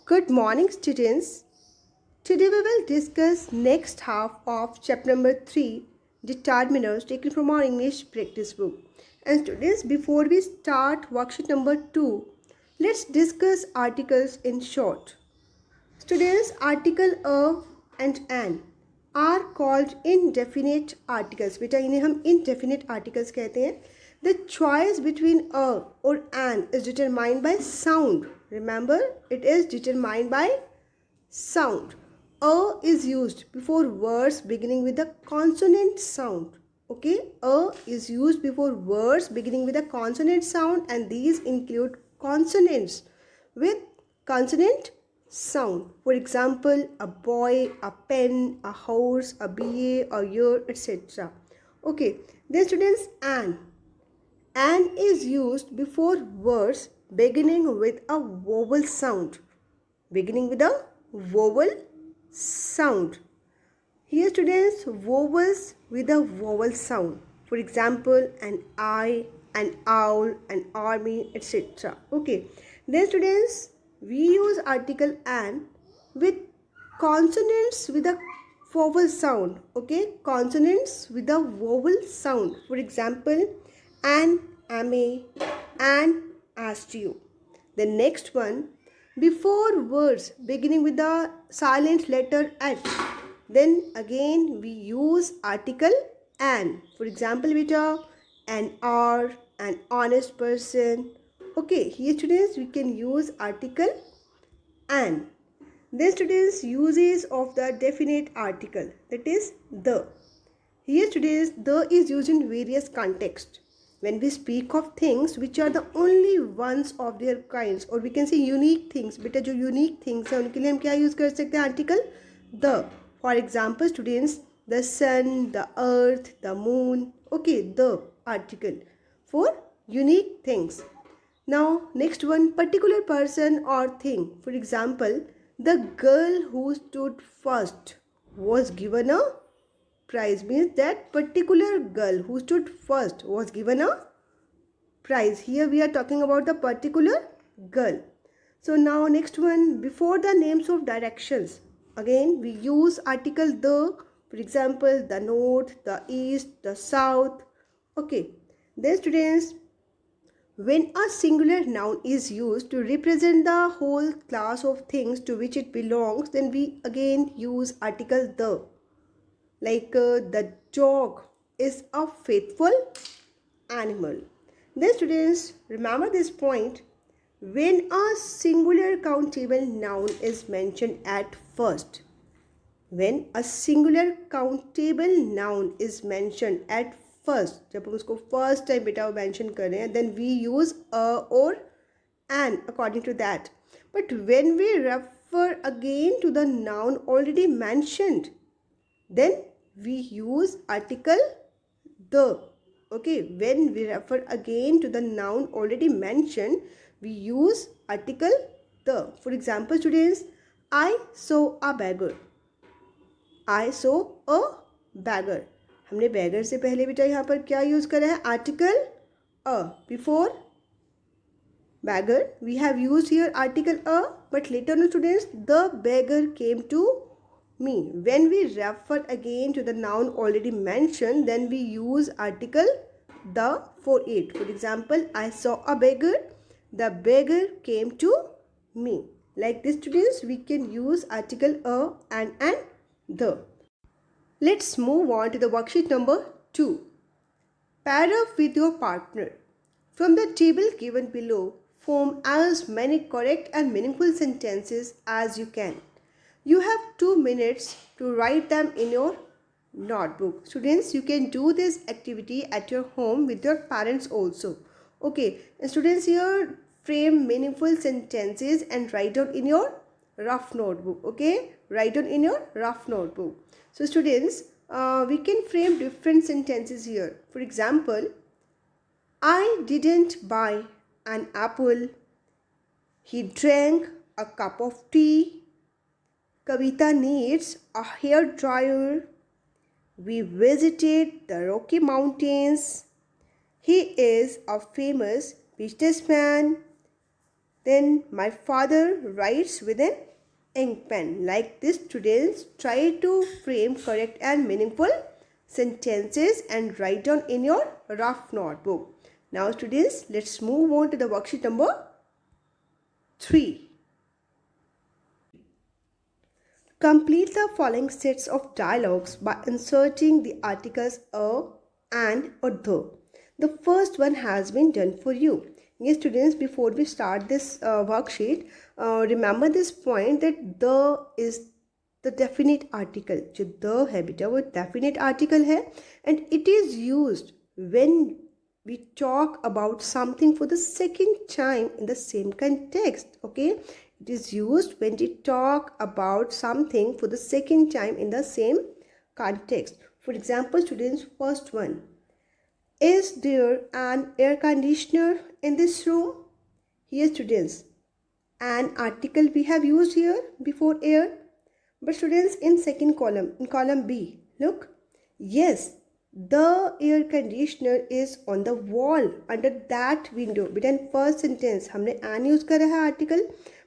Good morning, students. Today we will discuss next half of chapter number 3, Determiners, taken from our English practice book. And students, before we start worksheet number 2, let's discuss articles in short. Students, article a and an are called indefinite articles. बेटा इन्हें हम indefinite articles कहते हैं. The choice between a or an is determined by sound. Remember, it is determined by sound. A is used before words beginning with a consonant sound. Okay, a is used before words beginning with a consonant sound, and these include consonants with consonant sound. For example, a boy, a pen, a horse, a BA, a year, etc. Okay, then students, an. An is used before words beginning with a vowel sound. Beginning with a vowel sound. Here students, vowels with a vowel sound. For example, an eye, an owl, an army, etc. Okay. Then students, we use article an with consonants with a vowel sound. Okay. Consonants with a vowel sound. For example, an, ame, an, asked you. The next one, before words beginning with the silent letter H, then again we use article an. For example, beta, an hour, an honest person. Okay, here students we can use article an. Then students, uses of the definite article, that is the. Here students, the is used in various contexts. When we speak of things which are the only ones of their kinds, or we can say unique things, बेटा जो unique things हैं उनके लिए हम क्या use कर सकते हैं article the. For example, students, the sun, the earth, the moon. Okay, the article for unique things. Now next one, particular person or thing. For example, the girl who stood first was given a prize. Means that particular girl who stood first was given a prize. Here we are talking about the particular girl. So now next one, before the names of directions, again we use article the. For example, the north, the east, the south. Okay, then students, when a singular noun is used to represent the whole class of things to which it belongs, then we again use article the. Like the dog is a faithful animal. Then students, remember this point. When a singular countable noun is mentioned at first, when a singular countable noun is mentioned at first, जब हम उसको first time बेटा mention कर रहे हैं, then we use a or an according to that. But when we refer again to the noun already mentioned, then we use article the. Okay, when we refer again to the noun already mentioned, we use article the. For example, students, I saw a beggar. I saw a beggar. हमने beggar से पहले बेटा यहाँ पर क्या use करा है? Article a. Before beggar we have used here article a, but later on students, the beggar came to me. When we refer again to the noun already mentioned, then we use article the for it. For example, I saw a beggar. The beggar came to me. Like this students, we can use article a and the. Let's move on to the worksheet number 2. Pair up with your partner. From the table given below, form as many correct and meaningful sentences as you can. You have 2 minutes to write them in your notebook. Students, you can do this activity at your home with your parents also. Okay, and students, here frame meaningful sentences and write down in your rough notebook. Okay, write down in your rough notebook. So students, we can frame different sentences here. For example, I didn't buy an apple. He drank a cup of tea. Kavita needs a hair dryer. We visited the Rocky Mountains. He is a famous businessman. Then my father writes with an ink pen. Like this, students, try to frame correct and meaningful sentences and write down in your rough notebook. Now students, let's move on to the worksheet number 3. Complete the following sets of dialogues by inserting the articles a, and, or the. The first one has been done for you. Yes, students, before we start this worksheet, remember this point that the is the definite article. जो the है बेटा वो definite article है, and it is used when we talk about something for the second time in the same context. Okay, it is used when we talk about something for the second time in the same context. For example, students, first one. Is there an air conditioner in this room? Here, students, an article we have used here before air. But students, in second column, in column B, look. Yes, the air conditioner is on the wall under that window. बेटा in first sentence हमने an use करा है article,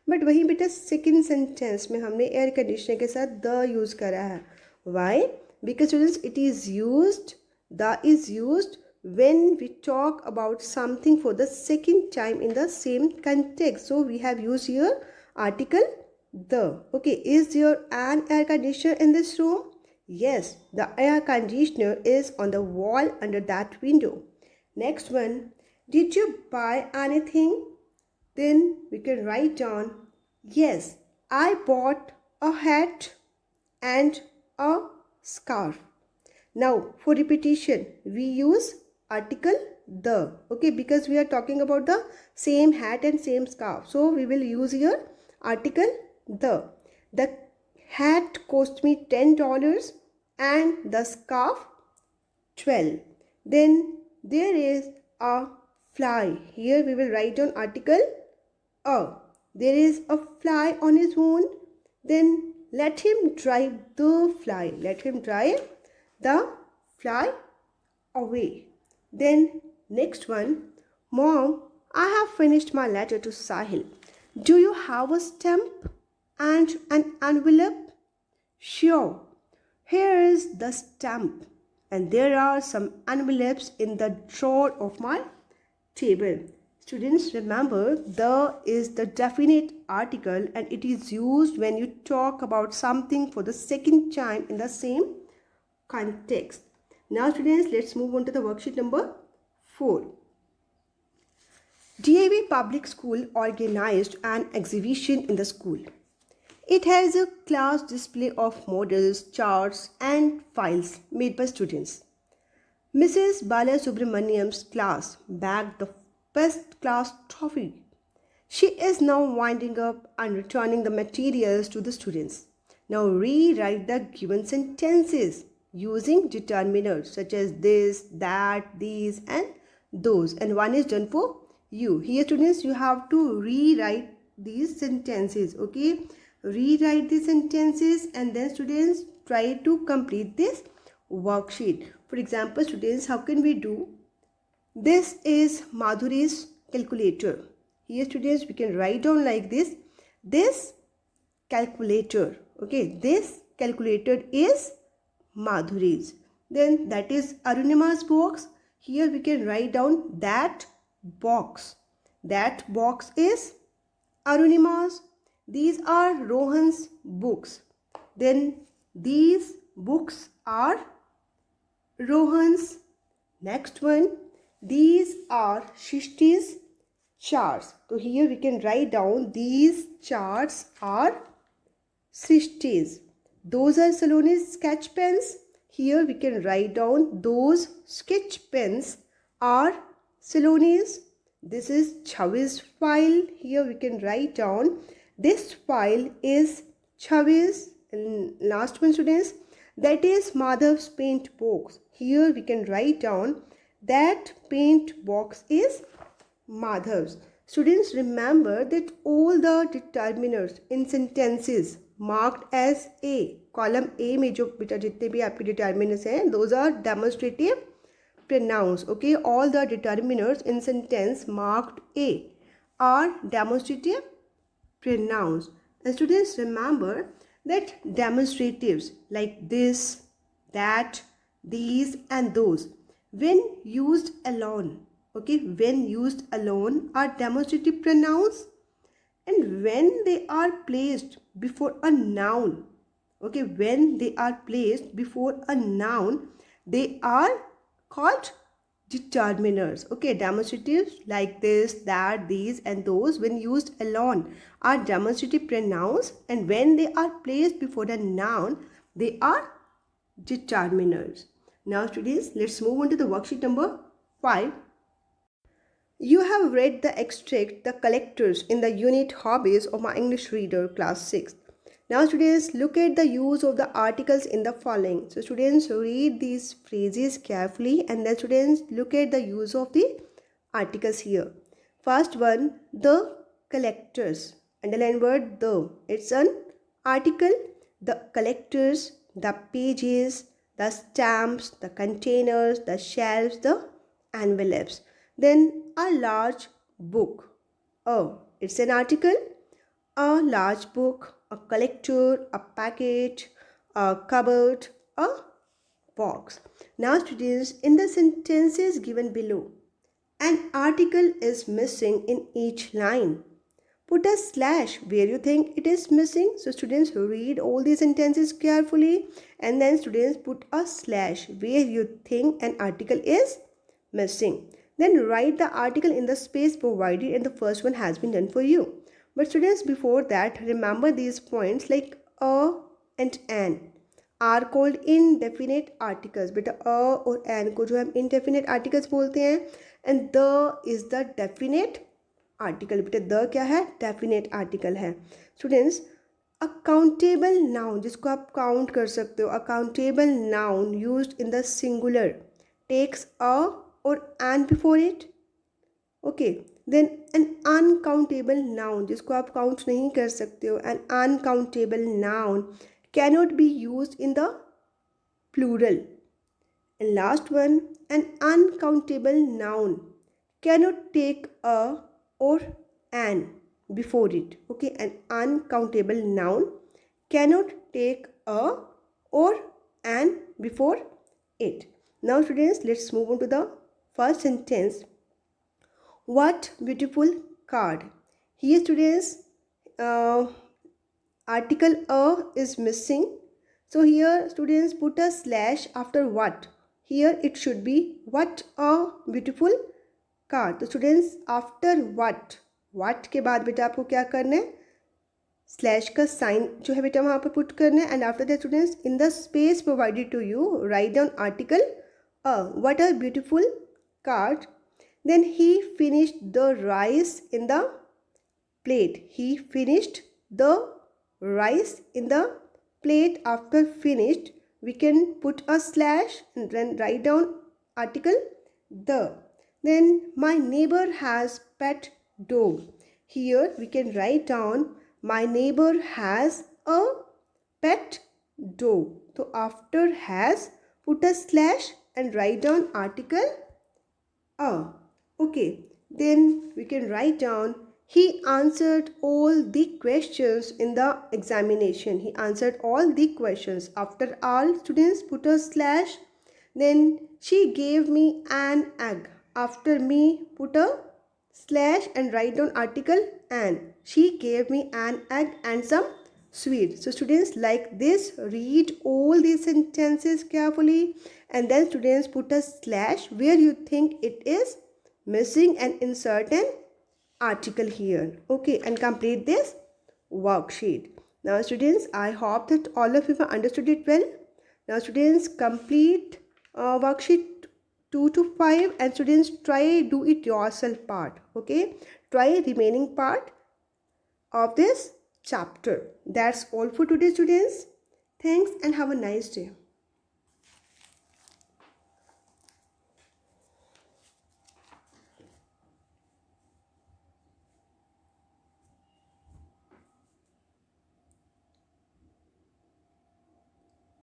but वहीं बेटा second sentence में हमने air conditioner के साथ the use करा है. Why? Because students, it is used, the is used when we talk about something for the second time in the same context. So we have used here article the. Okay, is there an air conditioner in this room? Yes, the air conditioner is on the wall under that window. Next one, did you buy anything? Then we can write down, yes, I bought a hat and a scarf. Now for repetition, we use article the. Okay, because we are talking about the same hat and same scarf. So we will use here article the. The hat cost me $10 and the scarf 12. Then there is a fly. Here we will write down article a. There is a fly on his wound. Then let him drive the fly. Let him drive the fly away. Then next one, Mom, I have finished my letter to Sahil. Do you have a stamp and an envelope? Sure. Here is the stamp, and there are some envelopes in the drawer of my table. Students, remember the is the definite article and it is used when you talk about something for the second time in the same context. Now students, let's move on to the worksheet number 4. DAV Public School organized an exhibition in the school. It has a class display of models, charts and files made by students. Mrs. Bala Subramaniam's class bagged the first class trophy. She is now winding up and returning the materials to the students. Now rewrite the given sentences using determiners such as this, that, these and those, and one is done for you. Here students, you have to rewrite these sentences. Okay, rewrite these sentences and then students try to complete this worksheet. For example, students, how can we do? This is Madhuri's calculator. Here students, we can write down like this calculator. Okay, this calculator is Madhuri's. Then that is Arunima's box. Here we can write down that box. That box is Arunima's. These are Rohan's books. Then these books are Rohan's. Next one, these are Shishti's charts. So here we can write down these charts are Srishti's. Those are Saloni's sketch pens. Here we can write down those sketch pens are Saloni's. This is Chavi's file. Here we can write down this file is Chavi's. And last one students, that is Madhav's paint box. Here we can write down that paint box is Madhav's. Students, remember that all the determiners in sentences marked as A, column A में जो बेटा जितने भी आपके determiners हैं, those are demonstrative pronouns. Okay, all the determiners in sentence marked A are demonstrative pronouns. And students, remember that demonstratives like this, that, these and those, when used alone, okay, when used alone are demonstrative pronouns, and when they are placed before a noun, okay, when they are placed before a noun, they are called determiners. Okay, demonstratives like this, that, these and those, when used alone, are demonstrative pronouns, and when they are placed before a noun, they are determiners. Now students, let's move on to the worksheet number 5. You have read the extract, The Collectors, in the unit Hobbies of my English Reader, class 6. Now students, look at the use of the articles in the following. So students, read these phrases carefully, and then students, look at the use of the articles here. First one, the collectors. Underline word the. It's an article. The collectors, the pages, the stamps, the containers, the shelves, the envelopes. Then a large book. It's an article. A large book, a collector, a packet, a cupboard, a box. Now students, in the sentences given below, an article is missing in each line. Put a slash where you think it is missing. So students, read all these sentences carefully, and then students, put a slash where you think an article is missing. Then write the article in the space provided, and the first one has been done for you. But students, before that, remember these points like a and an are called indefinite articles. बेटा a और an को जो हम indefinite articles बोलते हैं, and the is the definite article. बेटा the क्या है? Definite article है. Students, accountable noun, जिसको आप count कर सकते हो, accountable noun used in the singular takes a or an before it. Okay, then an uncountable noun, जिसको आप count नहीं कर सकते हो, an uncountable noun cannot be used in the plural. And last one, an uncountable noun cannot take a or an before it. Okay, an uncountable noun cannot take a or an before it. Now students, let's move on to the first sentence. What beautiful card. Here students, article a is missing. So here students, put a slash after what. Here it should be what a beautiful card. So students, after what के बाद बेटा आपको क्या करना है? Slash का sign जो है बेटा वहाँ पर पुट करना है. And after that students, in the space provided to you, write down article a. What a beautiful card. Then he finished the rice in the plate. He finished the rice in the plate. After finished, we can put a slash and then write down article the. Then my neighbor has pet dog. Here we can write down my neighbor has a pet dog. So after has, put a slash and write down article a. Okay, then we can write down he answered all the questions in the examination. He answered all the questions. After all, students, put a slash. Then she gave me an egg. After me, put a slash and write down article an. She gave me an egg and some sweet. So students, like this, read all these sentences carefully, and then students, put a slash where you think it is missing and insert an article here. Okay, and complete this worksheet. Now students, I hope that all of you have understood it well. Now students, complete worksheet 2 to 5, and students, try do it yourself part. Okay, try remaining part of this chapter. That's all for today students. Thanks and have a nice day.